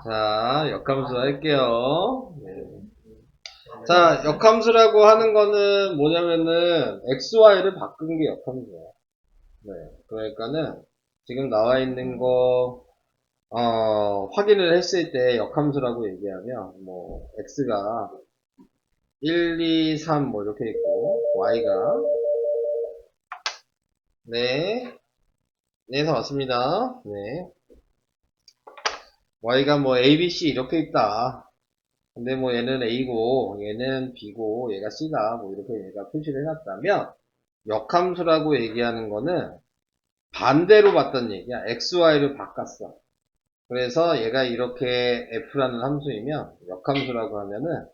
자, 역함수 할게요. 네. 자, 역함수라고 하는 거는 뭐냐면은 XY를 바꾼 게 역함수야. 네. 그러니까는 지금 나와 있는 거 확인을 했을 때 역함수라고 얘기하면 뭐 X가 1, 2, 3 뭐 이렇게 있고 Y가 네. 네, 다 왔습니다. 네. Y가 뭐 A, B, C 이렇게 있다. 근데 뭐 얘는 A고 얘는 B고 얘가 C다 뭐 이렇게 얘가 표시를 해놨다면 역함수라고 얘기하는 거는 반대로 봤던 얘기야. XY를 바꿨어. 그래서 얘가 이렇게 F라는 함수이면 역함수라고 하면은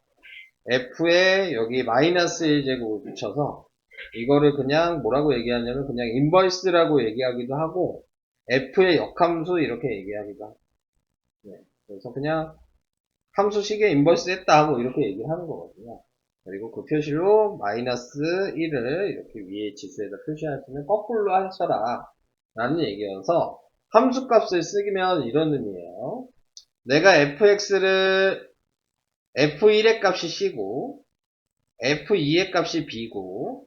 F에 여기 마이너스 1제곱을 붙여서 이거를 그냥 뭐라고 얘기하냐면 그냥 인버스라고 얘기하기도 하고 F의 역함수 이렇게 얘기하기도 하고 네. 그래서 그냥 함수식에 인버스 했다 뭐 이렇게 얘기를 하는 거거든요. 그리고 그 표시로 마이너스 1을 이렇게 위에 지수에다 표시하시면 거꾸로 하셔라 라는 얘기여서 함수값을 쓰면 이런 의미예요. 내가 fx를 f1의 값이 c고 f2의 값이 b고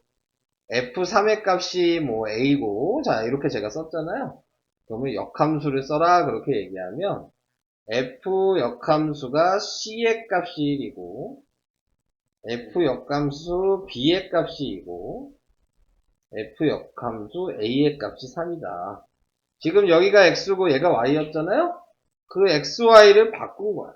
f3의 값이 뭐 a고 자 이렇게 제가 썼잖아요. 그러면 역함수를 써라 그렇게 얘기하면 f 역함수가 c의 값이 1이고 f 역함수 b의 값이 2고 f 역함수 a의 값이 3이다. 지금 여기가 x고 얘가 y였잖아요? 그 xy를 바꾼 거야.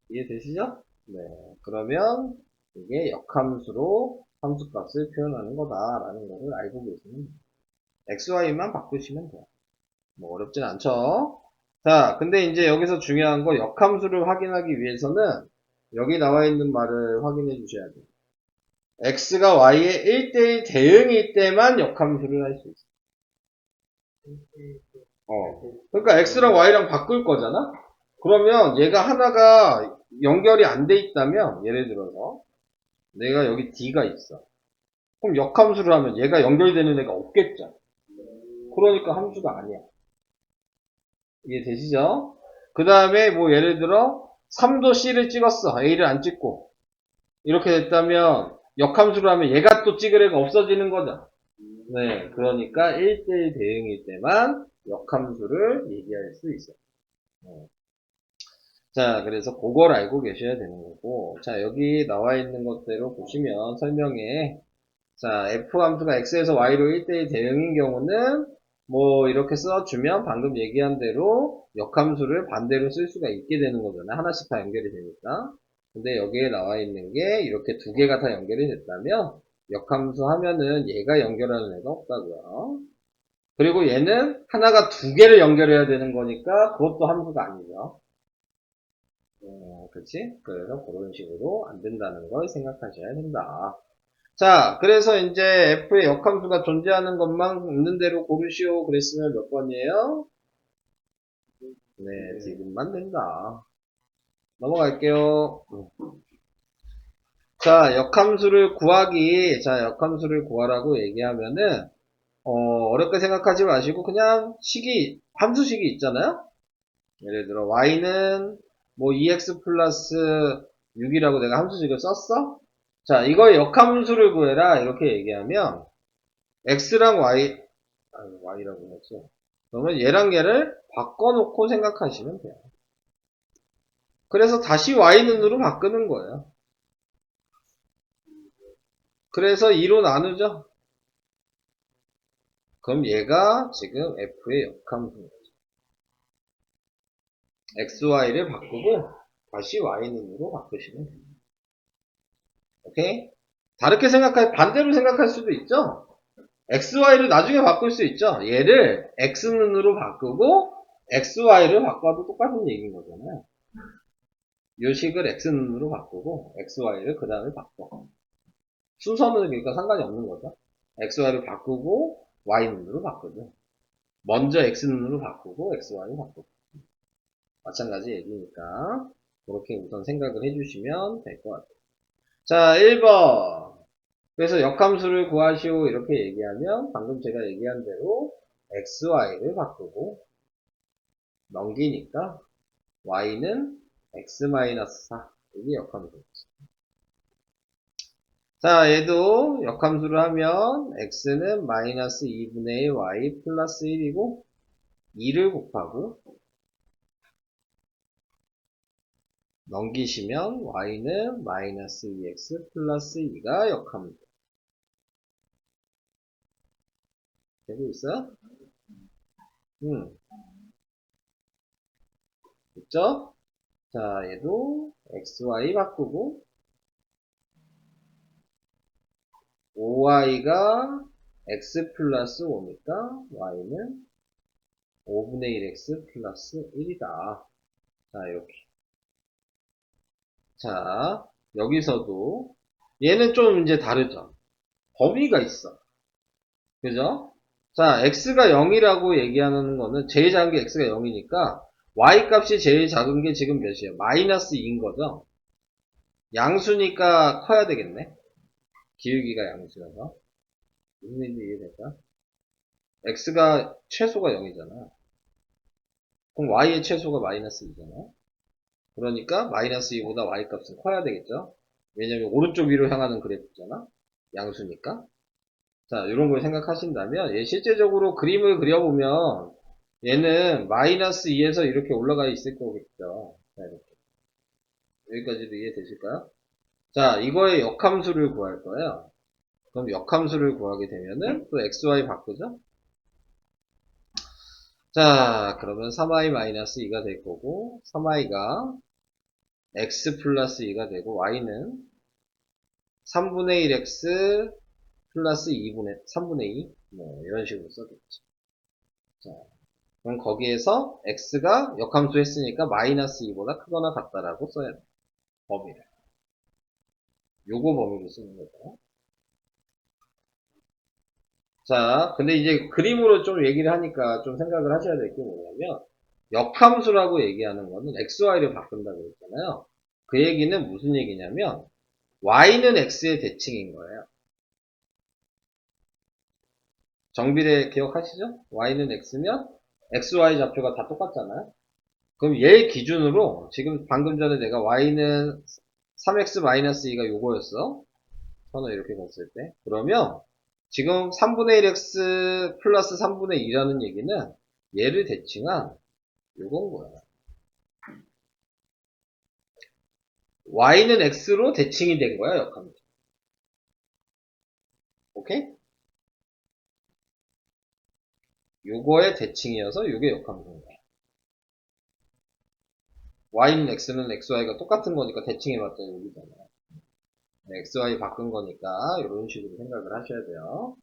이해되시죠? 네. 그러면 이게 역함수로 함수값을 표현하는 거다라는 것을 알고 계시면 돼요. xy만 바꾸시면 돼요. 뭐 어렵진 않죠? 자, 근데 이제 여기서 중요한 거 역함수를 확인하기 위해서는 여기 나와 있는 말을 확인해 주셔야 돼요. x가 y의 1대1 대응일 때만 역함수를 할 수 있어요. 그러니까 x랑 y랑 바꿀 거잖아? 그러면 얘가 하나가 연결이 안 돼 있다면 예를 들어서 내가 여기 d가 있어. 그럼 역함수를 하면 얘가 연결되는 애가 없겠죠. 그러니까 함수가 아니야. 이해되시죠? 그 다음에 뭐 예를 들어 3도 c를 찍었어. a를 안 찍고 이렇게 됐다면 역함수를 하면 얘가 또 찍을 애가 없어지는 거죠. 네, 그러니까 1대1 대응일 때만 역함수를 얘기할 수 있어요. 자, 그래서 그걸 알고 계셔야 되는 거고, 자, 여기 나와 있는 것대로 보시면 설명에, 자, f 함수가 x에서 y로 1대1 대응인 경우는, 뭐, 이렇게 써주면 방금 얘기한 대로 역함수를 반대로 쓸 수가 있게 되는 거잖아요. 하나씩 다 연결이 되니까. 근데 여기에 나와 있는 게 이렇게 두 개가 다 연결이 됐다면, 역함수 하면은 얘가 연결하는 애가 없다고요. 그리고 얘는 하나가 두 개를 연결해야 되는 거니까 그것도 함수가 아니죠. 그치? 그래서 그런 식으로 안 된다는 걸 생각하셔야 된다. 자, 그래서 이제 F의 역함수가 존재하는 것만 있는 대로 고르시오 그랬으면 몇 번이에요? 네, 지금만 된다. 넘어갈게요. 자, 역함수를 구하라고 얘기하면은, 어렵게 생각하지 마시고, 그냥 함수식이 있잖아요? 예를 들어, y는 뭐 2x 플러스 6이라고 내가 함수식을 썼어? 자, 이거 역함수를 구해라. 이렇게 얘기하면, x랑 y라고 했죠. 그러면 얘랑 얘를 바꿔놓고 생각하시면 돼요. 그래서 다시 y는으로 바꾸는 거예요. 그래서 2로 나누죠. 그럼 얘가 지금 f의 역함수예요. xy를 바꾸고 다시 y는으로 바꾸시면 돼요. 오케이? 반대로 생각할 수도 있죠? XY를 나중에 바꿀 수 있죠. 얘를 X는으로 바꾸고 XY를 바꿔도 똑같은 얘기인 거잖아요. 요식을 X는으로 바꾸고 XY를 그 다음에 바꿔. 순서는 그러니까 상관이 없는 거죠. XY를 바꾸고 Y는으로 바꾸죠. 먼저 X는으로 바꾸고 XY를 바꾸고. 마찬가지 얘기니까 그렇게 우선 생각을 해주시면 될 것 같아요. 자, 1번. 그래서 역함수를 구하시오 이렇게 얘기하면 방금 제가 얘기한 대로 xy를 바꾸고 넘기니까 y는 x-4 이게 역함수였지. 자, 얘도 역함수를 하면 x는 마이너스 2분의 1 y 플러스 1이고 2를 곱하고 넘기시면 y는 마이너스 2x 플러스 2가 역함수. 되고 있어요? 됐죠? 자, 얘도 xy 바꾸고 5y가 x 플러스 5니까 y는 5분의 1x 플러스 1이다. 자, 이렇게. 자, 여기서도 얘는 좀 이제 다르죠. 범위가 있어. 그죠? 자, x가 0이라고 얘기하는 거는 제일 작은 게 x가 0이니까 y 값이 제일 작은 게 지금 몇이에요? 마이너스 2인 거죠? 양수니까 커야 되겠네. 기울기가 양수여서. 무슨 얘기인지 이해될까? x가 최소가 0이잖아. 그럼 y의 최소가 마이너스 2잖아. 그러니까 마이너스 2보다 y 값은 커야 되겠죠? 왜냐면 오른쪽 위로 향하는 그래프잖아. 양수니까. 자, 이런 걸 생각하신다면 얘 실제적으로 그림을 그려보면 얘는 마이너스 2에서 이렇게 올라가 있을 거겠죠. 자, 이렇게. 여기까지도 이해되실까요? 자, 이거의 역함수를 구할 거예요. 그럼 역함수를 구하게 되면은 또 xy 바꾸죠? 자, 그러면 3i-2가 될 거고 3i가 x 플러스 2가 되고 y는 3분의 1x 플러스 3분의 2 뭐 이런 식으로 써겠지. 자, 그럼 거기에서 x가 역함수 했으니까 마이너스 2보다 크거나 같다라고 써야 돼. 범위를. 요거 범위를 쓰는 거죠. 자, 근데 이제 그림으로 좀 얘기를 하니까 좀 생각을 하셔야 될 게 뭐냐면 역함수라고 얘기하는 거는 xy를 바꾼다고 했잖아요. 그 얘기는 무슨 얘기냐면 y는 x의 대칭인 거예요. 정비례 기억하시죠? y는 x면 xy 좌표가 다 똑같잖아요. 그럼 얘 기준으로 지금 방금 전에 내가 y는 3x-2가 요거였어. 선을 이렇게 봤을 때. 그러면 지금 3분의 1x 플러스 3분의 2라는 얘기는 얘를 대칭한 요건 거야. y는 x로 대칭이 된 거야, 역함수. 오케이? 요거의 대칭이어서 요게 역함수인 거야. y는 x는 xy가 똑같은 거니까 대칭해봤자 여기잖아. xy 바꾼 거니까 이런 식으로 생각을 하셔야 돼요.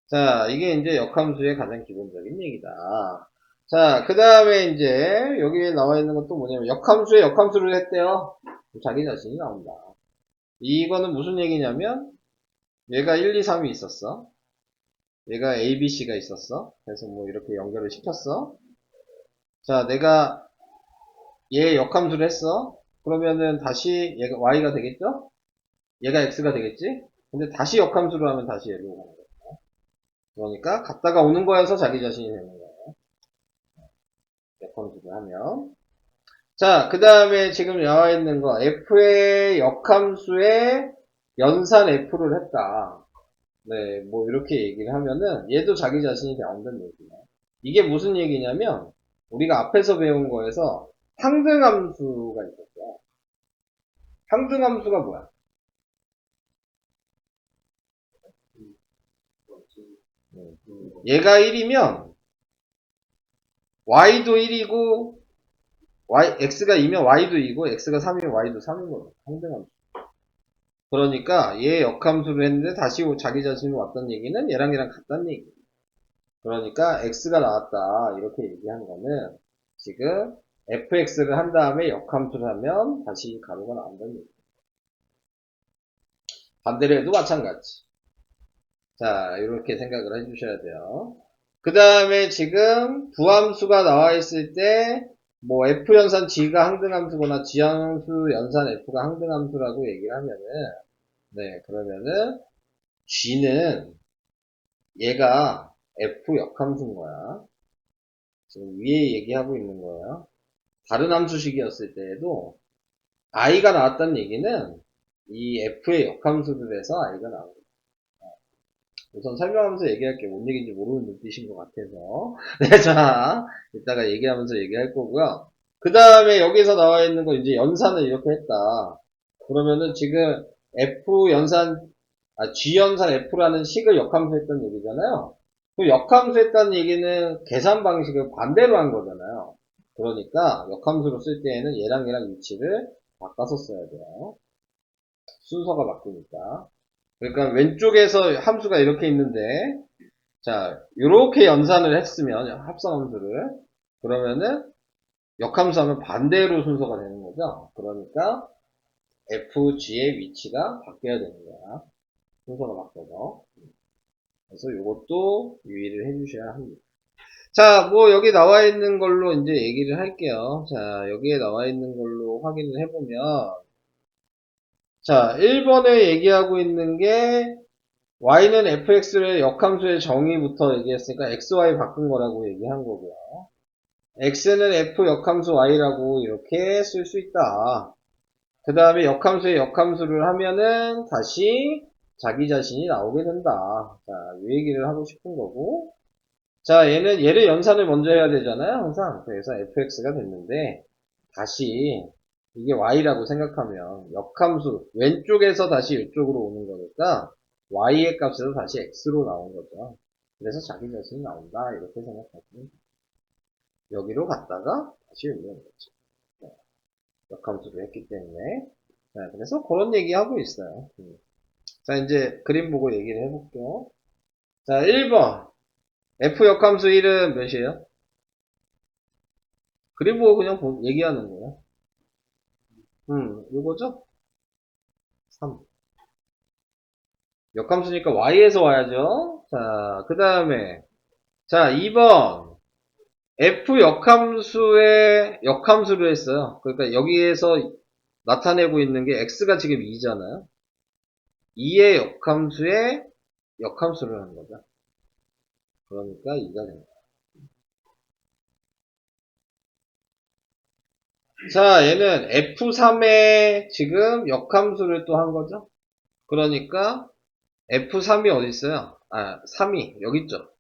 자, 이게 이제 역함수의 가장 기본적인 얘기다. 자, 그 다음에 이제 여기에 나와 있는 것도 뭐냐면 역함수에 역함수를 했대요. 자기 자신이 나온다. 이거는 무슨 얘기냐면 얘가 1, 2, 3이 있었어. 얘가 A, B, C가 있었어. 그래서 뭐 이렇게 연결을 시켰어. 자, 내가 얘 역함수를 했어. 그러면은 다시 얘가 Y가 되겠죠? 얘가 X가 되겠지? 근데 다시 역함수를 하면 다시 얘로 가는 거야. 그러니까 갔다가 오는 거여서 자기 자신이 되는 거야. 역함수를 하면. 자, 그 다음에 지금 나와 있는 거 f의 역함수에 연산 f를 했다. 네, 뭐 이렇게 얘기를 하면은 얘도 자기 자신이 나온다는 얘기야. 이게 무슨 얘기냐면 우리가 앞에서 배운 거에서 상등함수가 있었어요. 상등함수가 뭐야? 얘가 1이면 y도 1이고 x가 2면 y도 2고 x가 3이면 y도 3인 거죠. 상등함수. 그러니까 얘 역함수를 했는데 다시 자기 자신이 왔다는 얘기는 얘랑 같다는 얘기. 그러니까 x가 나왔다 이렇게 얘기한 거는 지금 fx를 한 다음에 역함수를 하면 다시 가로가 나온다는 얘기. 반대로 해도 마찬가지. 자, 이렇게 생각을 해주셔야 돼요. 그 다음에 지금 부함수가 나와 있을 때 뭐 f 연산 g가 항등함수거나 g함수 연산 f가 항등함수라고 얘기를 하면은 네, 그러면은 g는 얘가 f 역함수인 거야. 지금 위에 얘기하고 있는 거예요. 다른 함수식이었을 때에도 i가 나왔다는 얘기는 이 f의 역함수를 해서 i가 나온 거예요. 우선 설명하면서 얘기할게요. 뭔 얘기인지 모르는 눈빛인 것 같아서. 네, 자, 이따가 얘기하면서 얘기할 거고요. 그 다음에 여기서 나와 있는 거 이제 연산을 이렇게 했다. 그러면은 지금 f 연산, g 연산 f라는 식을 역함수 했던 얘기잖아요. 그 역함수 했다는 얘기는 계산 방식을 반대로 한 거잖아요. 그러니까 역함수로 쓸 때에는 얘랑 위치를 바꿔서 써야 돼요. 순서가 바뀌니까. 그러니까 왼쪽에서 함수가 이렇게 있는데, 자, 이렇게 연산을 했으면 합성함수를 그러면은 역함수 하면 반대로 순서가 되는 거죠. 그러니까 fg의 위치가 바뀌어야 되는 거야. 순서가 바뀌어서. 그래서 이것도 유의를 해주셔야 합니다. 자, 뭐 여기 나와 있는 걸로 이제 얘기를 할게요. 자, 여기에 나와 있는 걸로 확인을 해보면, 자, 1번에 얘기하고 있는 게 y는 fx를 역함수의 정의부터 얘기했으니까 xy 바꾼 거라고 얘기한 거고요. x는 f 역함수 y라고 이렇게 쓸 수 있다. 그 다음에 역함수의 역함수를 하면은 다시 자기 자신이 나오게 된다. 자, 이 얘기를 하고 싶은 거고. 자, 얘를 연산을 먼저 해야 되잖아요, 항상. 그래서 fx가 됐는데, 다시, 이게 y라고 생각하면, 역함수, 왼쪽에서 다시 이쪽으로 오는 거니까, y의 값에서 다시 x로 나온 거죠. 그래서 자기 자신이 나온다, 이렇게 생각하시면 돼요. 여기로 갔다가, 다시 여기로 오는 거죠. 네, 역함수를 했기 때문에. 자, 그래서 그런 얘기 하고 있어요. 자, 이제 그림 보고 얘기를 해볼게요. 자, 1번. f 역함수 1은 몇이에요? 그림 보고 그냥 얘기하는 거예요. 요거죠? 3. 역함수니까 y에서 와야죠. 자, 그 다음에, 자, 2번. f 역함수의 역함수를 했어요. 그러니까 여기에서 나타내고 있는 게 x가 지금 2잖아요. 2의 역함수의 역함수를 한 거죠. 그러니까 2가 됩니다. 자, 얘는 f3의 지금 역함수를 또 한 거죠. 그러니까 f3이 어디 있어요? 3이 여기 있죠.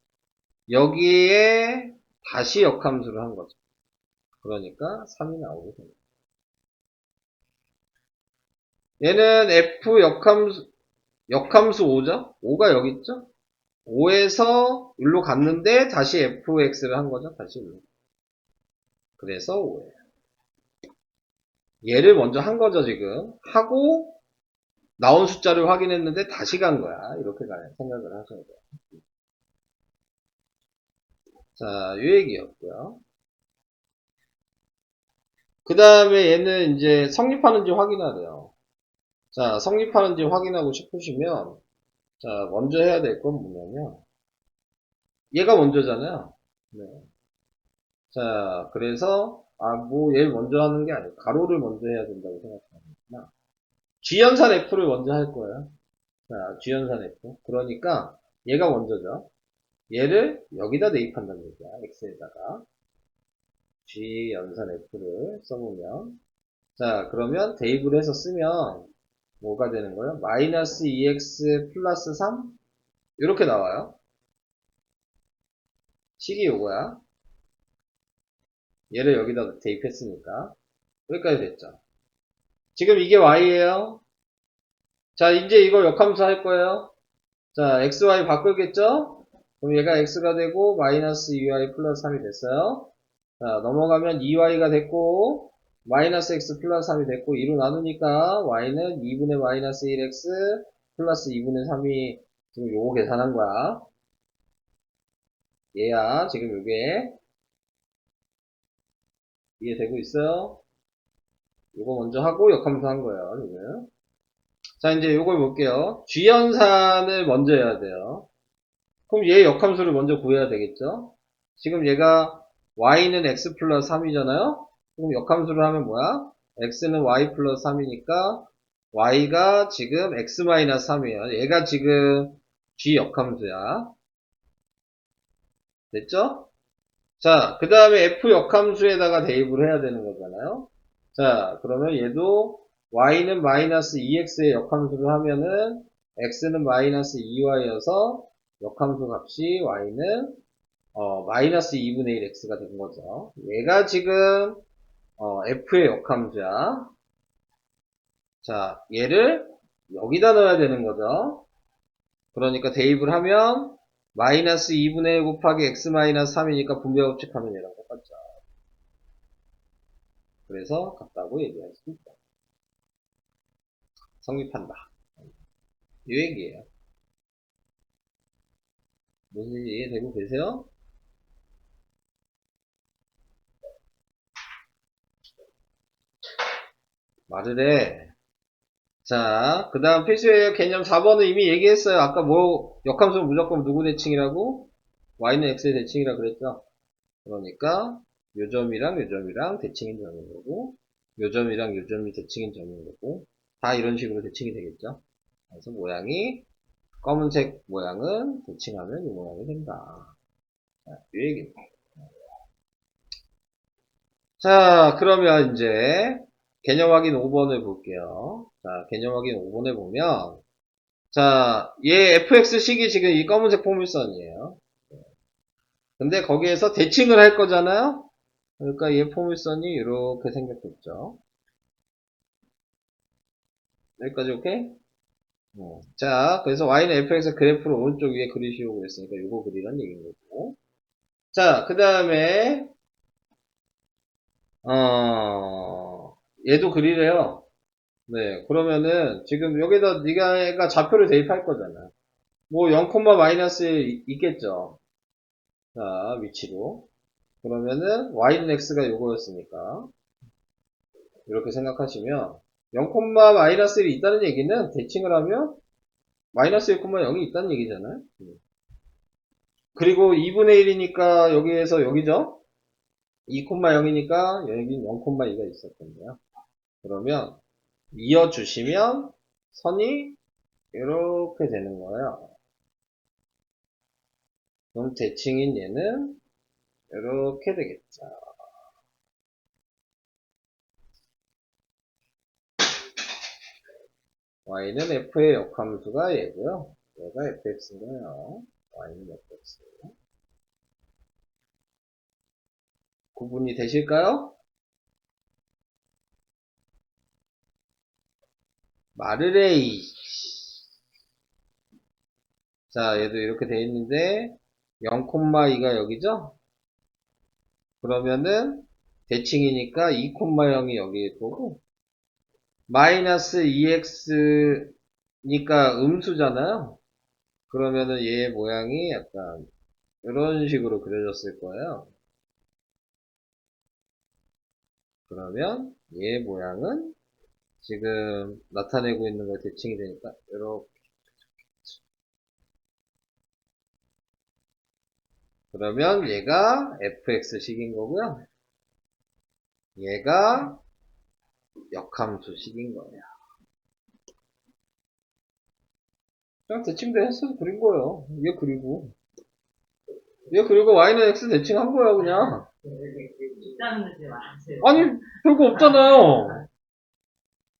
여기에 다시 역함수를 한 거죠. 그러니까 3이 나오게 됩니다. 얘는 f 역함수 5죠? 5가 여기 있죠? 5에서 일로 갔는데 다시 fx를 한 거죠. 다시 일로. 그래서 5예요. 얘를 먼저 한 거죠, 지금. 하고 나온 숫자를 확인했는데 다시 간 거야. 이렇게 생각을 하셔야 돼요. 자, 이 얘기였고요. 그 다음에 얘는 이제 성립하는지 확인하래요. 자, 성립하는지 확인하고 싶으시면, 자, 먼저 해야 될 건 뭐냐면, 얘가 먼저잖아요. 네. 자, 그래서, 뭐, 얘를 먼저 하는 게 아니고, 가로를 먼저 해야 된다고 생각합니다. G연산 F를 먼저 할 거예요. 자, G연산 F. 그러니까, 얘가 먼저죠. 얘를 여기다 대입한다는 얘기야. X에다가. G연산 F를 써보면. 자, 그러면 대입을 해서 쓰면, 뭐가 되는 거예요? 마이너스 2x 플러스 3? 이렇게 나와요. 식이 요거야. 얘를 여기다 대입했으니까. 여기까지 됐죠. 지금 이게 y예요. 자, 이제 이걸 역함수 할 거예요. 자, xy 바꾸겠죠? 그럼 얘가 x가 되고 마이너스 2y 플러스 3이 됐어요. 자, 넘어가면 2y가 됐고 마이너스 x 플러스 3이 됐고 2로 나누니까 y는 2분의 마이너스 1x 플러스 2분의 3이 지금 요거 계산한 거야. 얘야, 지금 요게 이해되고 있어요? 요거 먼저 하고 역함수 한 거예요, 지금. 자, 이제 요걸 볼게요. G연산을 먼저 해야 돼요. 그럼 얘 역함수를 먼저 구해야 되겠죠? 지금 얘가 y는 x 플러스 3이잖아요? 그럼 역함수를 하면 뭐야? x는 y 플러스 3이니까 y가 지금 x 마이너스 3이에요. 얘가 지금 G 역함수야. 됐죠? 자, 그 다음에 f 역함수에다가 대입을 해야 되는 거잖아요. 자, 그러면 얘도 y는 마이너스 2x의 역함수를 하면은 x는 마이너스 2y여서 역함수 값이 y는 마이너스 2분의 1 x가 된 거죠. 얘가 지금 f의 역함수야. 자, 얘를 여기다 넣어야 되는 거죠. 그러니까 대입을 하면 마이너스 2분의 1 곱하기 x 마이너스 3이니까 분배법칙하면 얘랑 똑같죠. 그래서 같다고 얘기할 수 있다. 성립한다. 이 얘기예요. 무슨 얘기 이해되고 계세요? 말을 해. 자, 그 다음 필수예요. 개념 4번은 이미 얘기했어요. 아까 뭐 역함수는 무조건 누구 대칭이라고? y는 x의 대칭이라 그랬죠. 그러니까 요점이랑 요점이랑 대칭인 점인 거고, 요점이랑 요점이 대칭인 점인 거고, 다 이런 식으로 대칭이 되겠죠. 그래서 모양이 검은색 모양은 대칭하면 이 모양이 된다. 자, 이 얘기입니다. 자, 그러면 이제 개념 확인 5번을 볼게요. 자, 개념 확인 5번에 보면 자, 얘 fx식이 지금 이 검은색 포물선이에요. 근데 거기에서 대칭을 할 거잖아요. 그러니까 얘 포물선이 이렇게 생겼겠죠. 여기까지 오케이? 자, 그래서 y는 fx 그래프를 오른쪽 위에 그리시오 그랬으니까 이거 그리란 얘기인 거고. 자, 그 다음에 얘도 그리래요. 네, 그러면은 지금 여기다 네가 좌표를 대입할 거잖아. 뭐 0, 마이너스 있겠죠. 자, 위치로. 그러면은 y는 x가 요거였으니까 이렇게 생각하시면 0, 마이너스 1이 있다는 얘기는 대칭을 하면 마이너스 1,0이 있다는 얘기잖아요. 그리고 2분의 1이니까 여기에서 여기죠. 2,0이니까 여기 0,2가 있었던데요. 그러면 이어주시면 선이 이렇게 되는 거예요. 그럼 대칭인 얘는 이렇게 되겠죠. y는 f의 역함수가 얘고요. 얘가 fx인 거예요. y는 fx. 구분이 되실까요? 말을 해. 자, 얘도 이렇게 돼 있는데 0,2가 여기죠? 그러면은 대칭이니까 2,0이 여기에 있고 마이너스 2x니까 음수잖아요. 그러면은 얘 모양이 약간 이런 식으로 그려졌을 거예요. 그러면 얘 모양은 지금 나타내고 있는 거 대칭이 되니까 이렇게. 그러면 얘가 fx식인 거고요. 얘가 역함수식인 거예요. 그냥 대칭도 했어서 그린 거예요. 얘 그리고 y는 x 대칭한 거야 그냥. 있다는 듯이 말하세요. 아니 별거 없잖아요.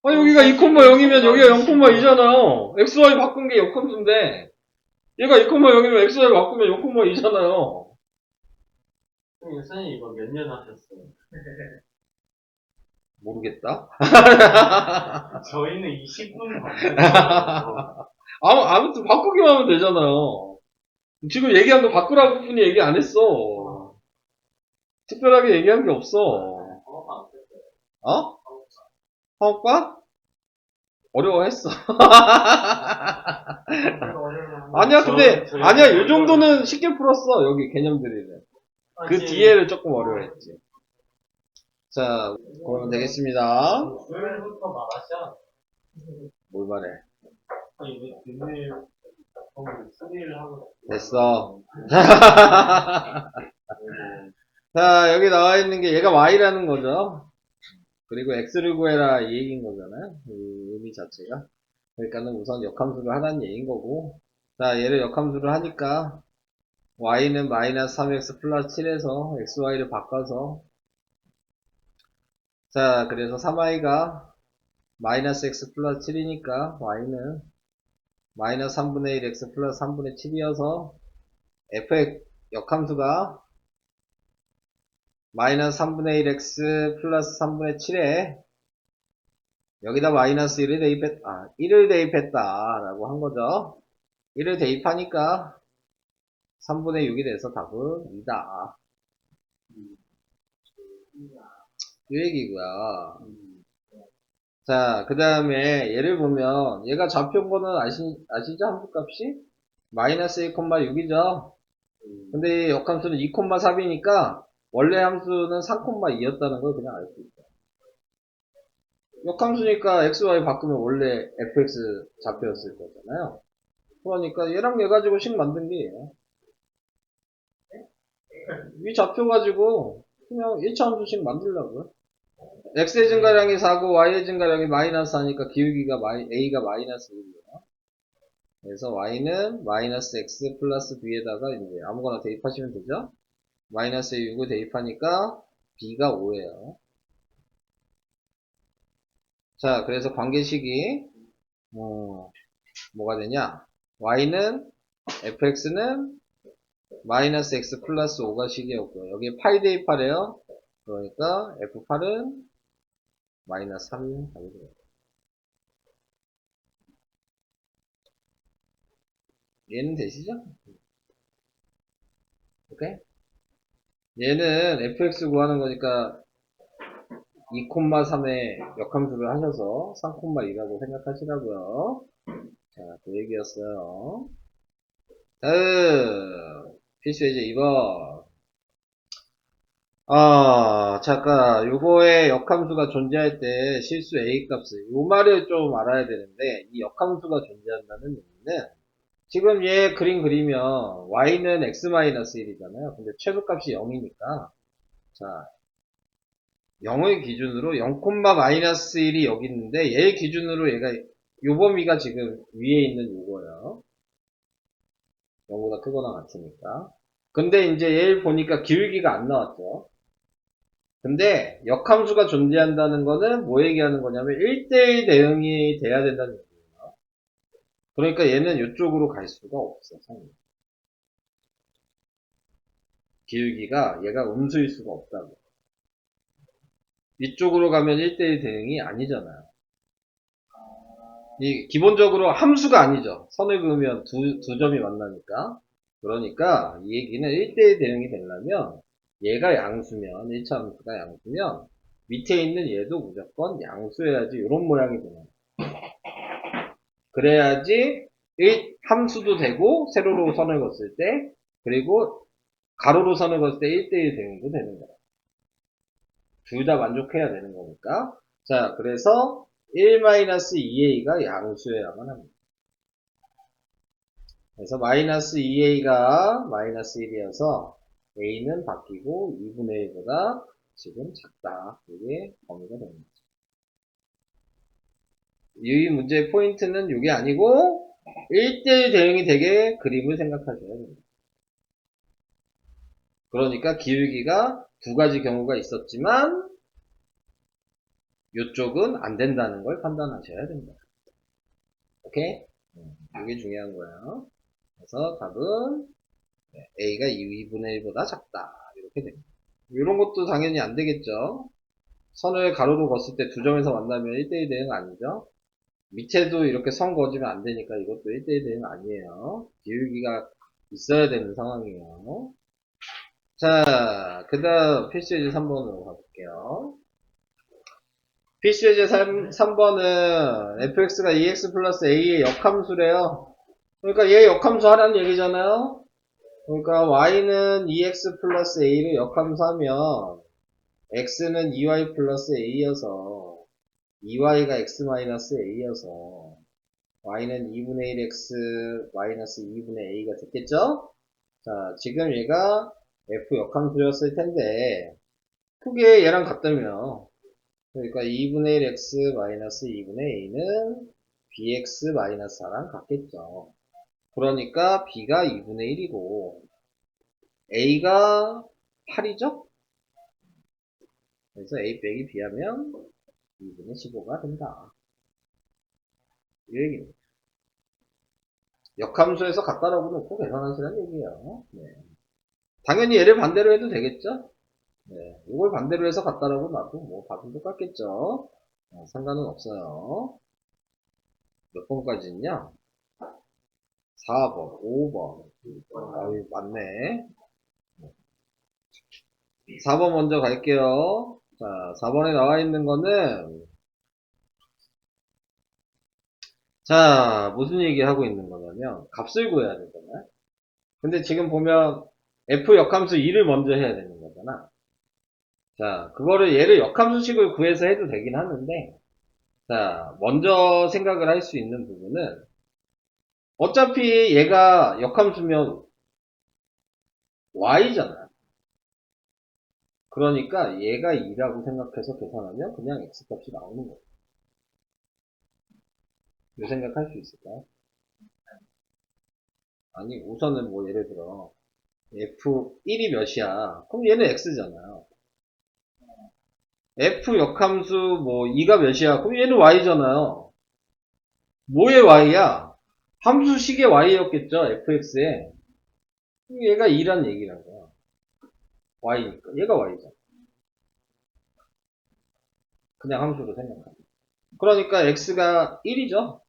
아 여기가 2,0이면 여기가 0,2잖아요. xy 바꾼 게 역함수인데 얘가 2,0이면 xy 바꾸면 0,2잖아요. 선생님 이거 몇 년 하셨어요? 모르겠다. 저희는 20분 걸렸어요. 아무튼 바꾸기만 하면 되잖아요. 지금 얘기한 거 바꾸라고 뿐이 얘기 안 했어. 특별하게 얘기한 게 없어. 어? 화학과? 어려워했어. 아니야, 근데, 아니야, 요 정도는 쉽게 풀었어, 여기 개념들이는. 그 뒤에를 조금 어려워했지. 자, 그러면 되겠습니다. 수요일부터 말하셔. 뭘 말해? 아니 왜 금요일 수요일 하고 됐어. 자, 여기 나와 있는 게 얘가 y라는 거죠. 그리고 x를 구해라 이 얘기인 거잖아요. 이 의미 자체가. 그러니까는 우선 역함수를 하라는 얘기인 거고. 자, 얘를 역함수를 하니까 y는 마이너스 3x 플러스 7에서 xy를 바꿔서 자 그래서 3i가 마이너스 x 플러스 7이니까 y는 마이너스 3분의 1 x 플러스 3분의 7이어서 f의 역함수가 마이너스 3분의 1 x 플러스 3분의 7에 여기다 마이너스 1을 대입했다 라고 한 거죠. 1을 대입하니까 3분의 6이 돼서 답은 2다. 이 얘기고요. 자, 그 다음에 얘를 보면 얘가 잡혀온 거는 아시죠? 함수값이? 마이너스 1,6이죠? 근데 이 역함수는 2,3이니까 원래 함수는 3,2였다는 걸 그냥 알 수 있어요. 역함수니까 xy 바꾸면 원래 fx 잡혀였을 거잖아요. 그러니까 얘랑 얘 가지고 식 만든 게 얘예요. 위 잡혀가지고 그냥 1차 함수식 만들려고요. x의 증가량이 4고 y의 증가량이 마이너스 4니까 기울기가 a가 마이너스 1이에요. 그래서 y는 마이너스 x 플러스 b에다가 이제 아무거나 대입하시면 되죠. 마이너스 6을 대입하니까 b가 5예요. 자, 그래서 관계식이 뭐가 되냐? y는 fx는 마이너스 x 플러스 5가 식이었고요. 여기에 파이 대입하래요. 그러니까 f8은 마이너스 3이 되겠네요. 얘는 되시죠? 오케이? 얘는 fx 구하는 거니까 2,3의 역함수를 하셔서 3,2라고 생각하시라고요. 자, 그 얘기였어요. 다음 필수예제 2번. 잠깐 요거의 역함수가 존재할 때 실수 a 값을 요 말을 좀 알아야 되는데 이 역함수가 존재한다는 의미는 지금 얘 그림 그리면 y는 x-1이잖아요. 근데 최소값이 0이니까 자 0을 기준으로 0,-1이 여기 있는데 얘 기준으로 얘가 요 범위가 지금 위에 있는 요거예요. 0보다 크거나 같으니까. 근데 이제 얘를 보니까 기울기가 안 나왔죠. 근데 역함수가 존재한다는 거는 뭐 얘기하는 거냐면 1대1 대응이 돼야 된다는 얘기예요. 그러니까 얘는 이쪽으로 갈 수가 없어. 기울기가 얘가 음수일 수가 없다고. 이쪽으로 가면 1대1 대응이 아니잖아요. 이 기본적으로 함수가 아니죠. 선을 그으면 두 점이 만나니까. 그러니까 이 얘기는 1대1 대응이 되려면 얘가 양수면 1차 함수가 양수면 밑에 있는 얘도 무조건 양수해야지 이런 모양이 되는 거예요. 그래야지 함수도 되고 세로로 선을 그었을 때 그리고 가로로 선을 그었을 때 1대1 대응도 되는 거예요. 둘 다 만족해야 되는 거니까. 자, 그래서 1-2a가 양수여야만 합니다. 그래서 마이너스 2a가 마이너스 1이어서 a는 바뀌고 2분의 1보다 지금 작다. 이게 범위가 됩니다. 이 문제의 포인트는 이게 아니고 1대1 대응이 되게 그림을 생각하셔야 됩니다. 그러니까 기울기가 두 가지 경우가 있었지만 이쪽은 안 된다는 걸 판단하셔야 됩니다. 오케이? 이게 중요한 거예요. 그래서 답은 a가 2분의 1보다 작다. 이렇게 됩니다. 이런 것도 당연히 안 되겠죠. 선을 가로로 걷을 때 두 점에서 만나면 1대1 대응 아니죠. 밑에도 이렇게 선 그어지면 안 되니까 이것도 1대1 대응 아니에요. 기울기가 있어야 되는 상황이에요. 자, 그 다음 필수예제 3번으로 가볼게요. 필수예제 3번은 fx가 2x 플러스 a의 역함수래요. 그러니까 얘 역함수 하라는 얘기잖아요. 그러니까 y는 2x 플러스 a를 역함수하면 x는 2y 플러스 a여서 2y가 x 마이너스 a여서 y는 2분의 1x 마이너스 2분의 a가 됐겠죠? 자, 지금 얘가 f 역함수였을 텐데 크게 얘랑 같다며. 그러니까 2분의 1x 마이너스 2분의 a는 bx 마이너스 4랑 같겠죠. 그러니까 b가 2분의 1이고 A가 8이죠? 그래서 A 빼기 B 하면 2분의 15가 된다. 이 얘기입니다. 역함수에서 같다라고 놓고 계산하시라는 얘기예요. 네. 당연히 얘를 반대로 해도 되겠죠? 네. 이걸 반대로 해서 같다라고 놔도 뭐 답은 똑같겠죠? 상관은 없어요. 몇 번까지 있냐? 4번, 5번. 아유, 맞네. 4번 먼저 갈게요. 자, 4번에 나와 있는 거는, 자, 무슨 얘기 하고 있는 거냐면, 값을 구해야 되잖아요. 근데 지금 보면, f 역함수 2를 먼저 해야 되는 거잖아. 자, 그거를 얘를 역함수식을 구해서 해도 되긴 하는데, 자, 먼저 생각을 할 수 있는 부분은, 어차피 얘가 역함수면 y잖아. 그러니까 얘가 2라고 생각해서 계산하면 그냥 x값이 나오는 거예요. 이 생각할 수 있을까요? 아니, 우선은 뭐 예를 들어 f1이 몇이야? 그럼 얘는 x잖아요. f 역함수 뭐 2가 몇이야? 그럼 얘는 y잖아요. 뭐의 y야? 함수식의 y였겠죠? fx에. 얘가 2란 얘기란 거야. y니까. 얘가 y잖아. 그냥 함수로 생각하면. 그러니까 x가 1이죠?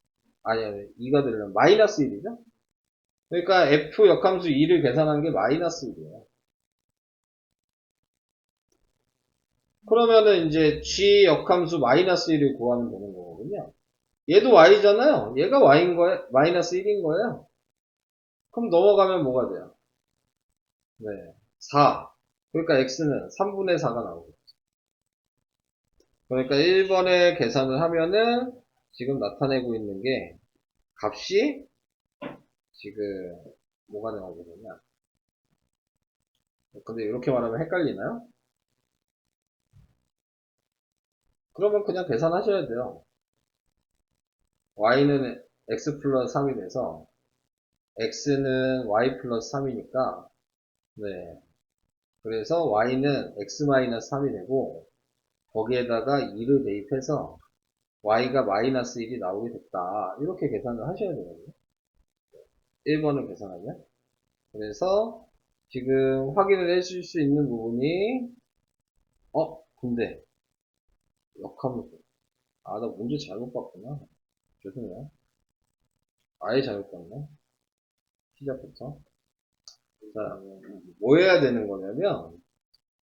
아니, 2가 되려면 마이너스 1이죠? 그러니까 f 역함수 2를 계산한 게 마이너스 1이에요. 그러면은 이제 g 역함수 마이너스 1을 구하면 되는 거거든요. 얘도 y잖아요. 얘가 y인 거예요. 마이너스 1인 거예요. 그럼 넘어가면 뭐가 돼요? 네. 4. 그러니까 x는 3분의 4가 나오고. 그러니까 1번에 계산을 하면은 지금 나타내고 있는 게 값이 지금 뭐가 나오게 되냐. 근데 이렇게 말하면 헷갈리나요? 그러면 그냥 계산하셔야 돼요. y는 x 플러스 3이 돼서 x는 y 플러스 3이니까 네. 그래서 y는 x 마이너스 3이 되고 거기에다가 2를 대입해서 y가 마이너스 1이 나오게 됐다. 이렇게 계산을 하셔야 되거든요. 1번을 계산하면. 그래서 지금 확인을 해줄 수 있는 부분이 근데 역함수. 나 문제 잘못 봤구나. 죄송해요. 아예 잘못 봤네. 시작부터. 자, 뭐 해야 되는 거냐면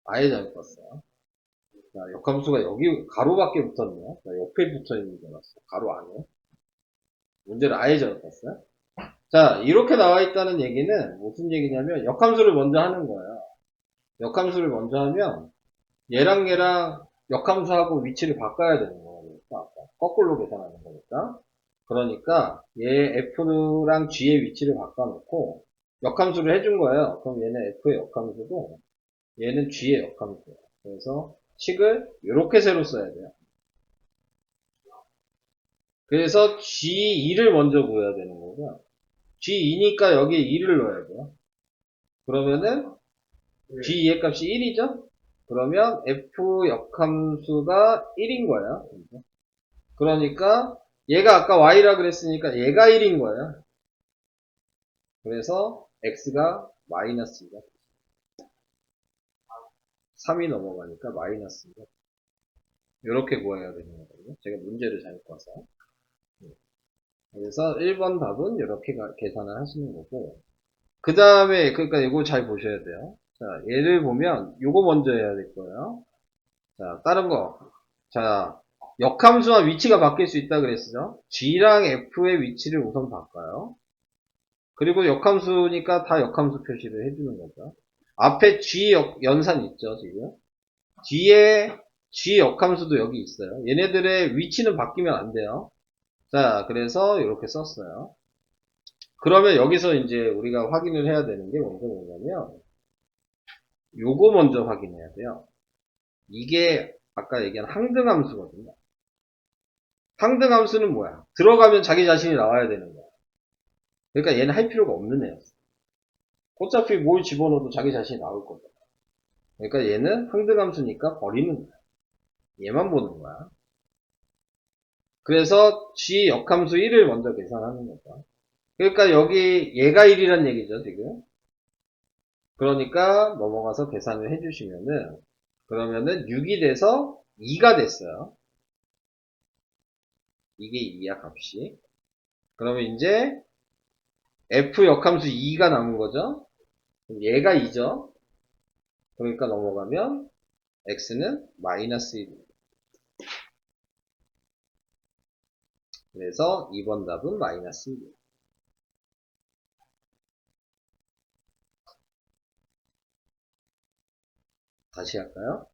아예 잘못 봤어요. 자, 역함수가 여기 가로밖에 붙었네요. 자, 옆에 붙어 있는 줄 알았어. 가로 안에. 문제를 아예 잘못 봤어요. 자, 이렇게 나와 있다는 얘기는 무슨 얘기냐면 역함수를 먼저 하는 거예요. 역함수를 먼저 하면 얘랑 역함수하고 위치를 바꿔야 되는 거니까 거꾸로 계산하는 거니까. 그러니까 얘 F랑 G의 위치를 바꿔놓고 역함수를 해준 거예요. 그럼 얘는 F의 역함수고 얘는 G의 역함수예요. 그래서 식을 이렇게 새로 써야 돼요. 그래서 G2를 먼저 구해야 되는 거고요. G2니까 여기에 2를 넣어야 돼요. 그러면은 G2의 값이 1이죠? 그러면 F 역함수가 1인 거예요. 그러니까 얘가 아까 Y라 그랬으니까 얘가 1인 거예요. 그래서 X가 마이너스입니다. 3이 넘어가니까 마이너스입니다. 이렇게 구해야 되는 거거든요. 제가 문제를 잘못 봐서. 그래서 1번 답은 이렇게 계산을 하시는 거고 그 다음에 그러니까 이거 잘 보셔야 돼요. 자, 얘를 보면 요거 먼저 해야 될 거예요. 자, 다른 거. 자, 역함수와 위치가 바뀔 수 있다 그랬죠? G랑 F의 위치를 우선 바꿔요. 그리고 역함수니까 다 역함수 표시를 해주는 거죠. 앞에 G 연산 있죠, 지금? 뒤에 G 역함수도 여기 있어요. 얘네들의 위치는 바뀌면 안 돼요. 자, 그래서 이렇게 썼어요. 그러면 여기서 이제 우리가 확인을 해야 되는 게 먼저 뭐냐면, 요거 먼저 확인해야 돼요. 이게 아까 얘기한 항등함수거든요. 항등함수는 뭐야? 들어가면 자기 자신이 나와야 되는 거야. 그러니까 얘는 할 필요가 없는 애였어. 어차피 뭘 집어넣어도 자기 자신이 나올 거잖아. 그러니까 얘는 항등함수니까 버리는 거야. 얘만 보는 거야. 그래서 G 역함수 1을 먼저 계산하는 거죠. 그러니까 여기 얘가 1이란 얘기죠, 지금. 그러니까 넘어가서 계산을 해주시면은, 그러면은 6이 돼서 2가 됐어요. 이게 2야, 값이. 그러면 이제 F 역함수 2가 남은 거죠. 그럼 얘가 2죠. 그러니까 넘어가면 X는 마이너스 1. 그래서 2번 답은 마이너스 1. 다시 할까요?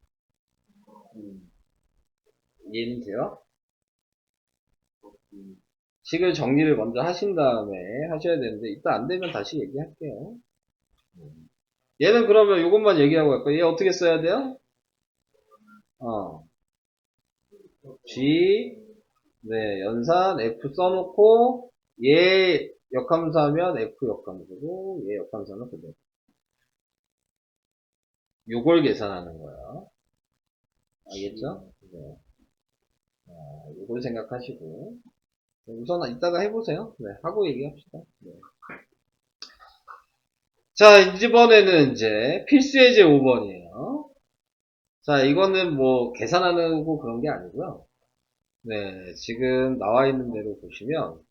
이해는 돼요? 식을 정리를 먼저 하신 다음에 하셔야 되는데, 이따 안 되면 다시 얘기할게요. 얘는 그러면 이것만 얘기하고 갈까요? 얘 어떻게 써야 돼요? G, 네, 연산 F 써놓고, 얘 역함수하면 F 역함수고, 얘 역함수는 그대로. 요걸 계산하는 거예요. 알겠죠? 네. 요걸 생각하시고. 우선 이따가 해보세요. 네, 하고 얘기합시다. 네. 자, 이번에는 이제 필수예제 5번이에요. 자, 이거는 뭐 계산하는 거 그런 게 아니고요. 네, 지금 나와 있는 대로 보시면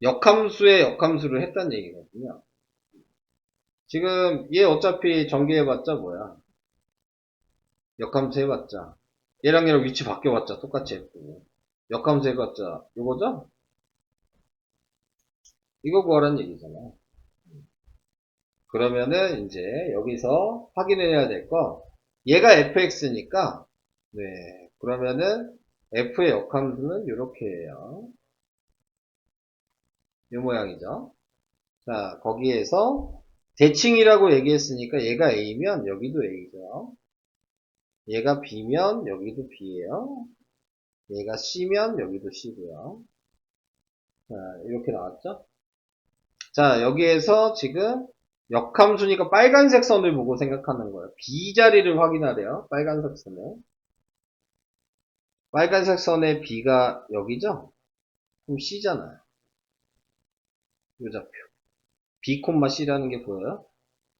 역함수에 역함수를 했다는 얘기거든요. 지금 얘 어차피 전개해봤자 뭐야? 역함수 해봤자 얘랑 위치 바뀌어봤자 똑같이 했고, 역함수 해봤자 요거죠? 이거 구하라는 얘기잖아. 그러면은 이제 여기서 확인해야 될 거, 얘가 fx니까, 네, 그러면은 f의 역함수는 이렇게 해요. 이 모양이죠. 자, 거기에서 대칭이라고 얘기했으니까 얘가 a면 여기도 a죠. 얘가 b면 여기도 b예요. 얘가 c면 여기도 c고요. 자, 이렇게 나왔죠? 자, 여기에서 지금 역함수니까 빨간색 선을 보고 생각하는 거예요. B 자리를 확인하래요. 빨간색 선을. 빨간색 선의 B가 여기죠? 그럼 C잖아요. 요 좌표. B, C라는 게 보여요?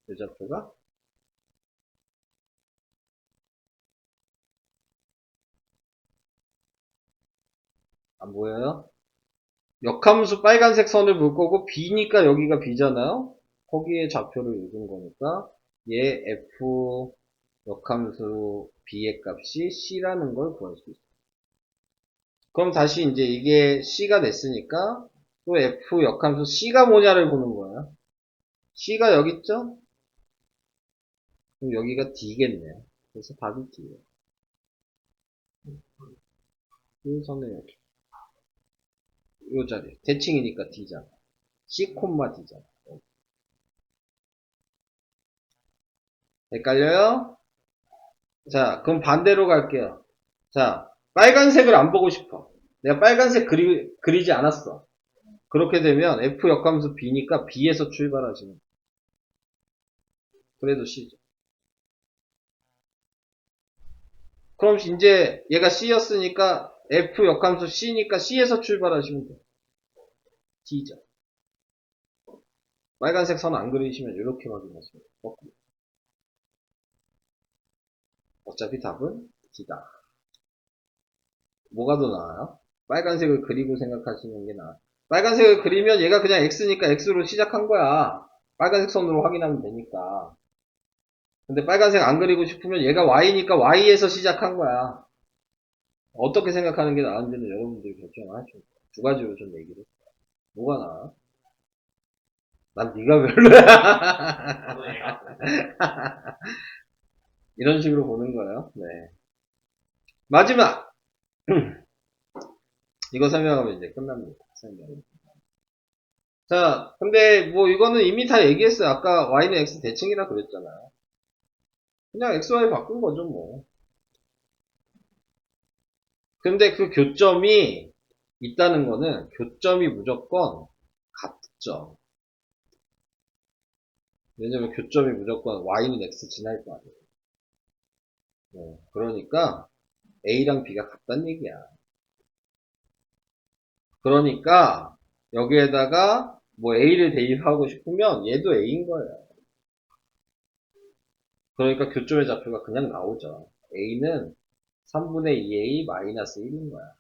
요 좌표가? 안 보여요? 역함수 빨간색 선을 볼 거고 B니까 여기가 B잖아요? 거기에 좌표를 읽은 거니까 얘 F 역함수 B의 값이 C라는 걸 구할 수 있어요. 그럼 다시 이제 이게 C가 됐으니까 또 F 역함수 C가 뭐냐를 보는 거예요. C가 여기 있죠? 그럼 여기가 D겠네요. 그래서 답이 D예요. 이 선에 여기. 요 자리. 대칭이니까 D잖아. C, D잖아. 헷갈려요? 자, 그럼 반대로 갈게요. 자, 빨간색을 안 보고 싶어. 내가 빨간색 그리지 않았어. 그렇게 되면 F 역함수 B니까 B에서 출발하시면 돼. 그래도 C죠. 그럼 이제 얘가 C였으니까 F 역함수 C니까 C에서 출발하시면 돼. D죠. 빨간색 선 안 그리시면 이렇게 확인하시면 돼요. 어차피 답은 D다. 뭐가 더 나아요? 빨간색을 그리고 생각하시는 게 나아요. 빨간색을 그리면 얘가 그냥 X니까 X로 시작한 거야. 빨간색 선으로 확인하면 되니까. 근데 빨간색 안 그리고 싶으면 얘가 Y니까 Y에서 시작한 거야. 어떻게 생각하는 게 나은지는 여러분들이 결정을 하시면 돼요. 두 가지로 좀 얘기를 했어요. 뭐가 나아? 난 네가 별로야. 저도 얘가 이런 식으로 보는 거예요. 네. 마지막! 이거 설명하면 이제 끝납니다. 설명. 자, 근데 뭐 이거는 이미 다 얘기했어요. 아까 Y는 X 대칭이라 그랬잖아요. 그냥 XY 바꾼 거죠, 뭐. 근데 그 교점이 있다는 거는 교점이 무조건 같죠. 왜냐면 교점이 무조건 y는 x 지날 거 아니에요. 그러니까 a랑 b가 같다는 얘기야. 그러니까 여기에다가 뭐 a를 대입하고 싶으면 얘도 a인 거예요. 그러니까 교점의 좌표가 그냥 나오죠. a는 3분의 2a 마이너스 1인 거야.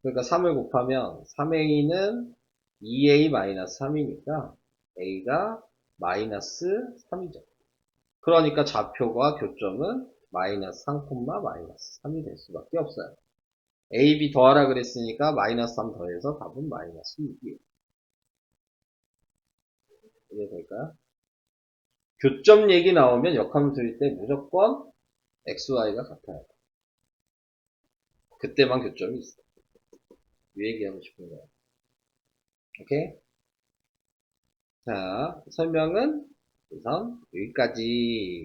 그러니까 3을 곱하면 3a는 2a 마이너스 3이니까 a가 마이너스 3이죠. 그러니까 좌표가 교점은 마이너스 3, 마이너스 3이 될 수밖에 없어요. a, b 더하라 그랬으니까 마이너스 3 더해서 답은 마이너스 6이에요. 이해될까요? 교점 얘기 나오면 역함수일 때 무조건 x, y가 같아요. 그때만 교점이 있어. 이 얘기하고 싶은 거예요. 오케이? 자, 설명은 우선 여기까지.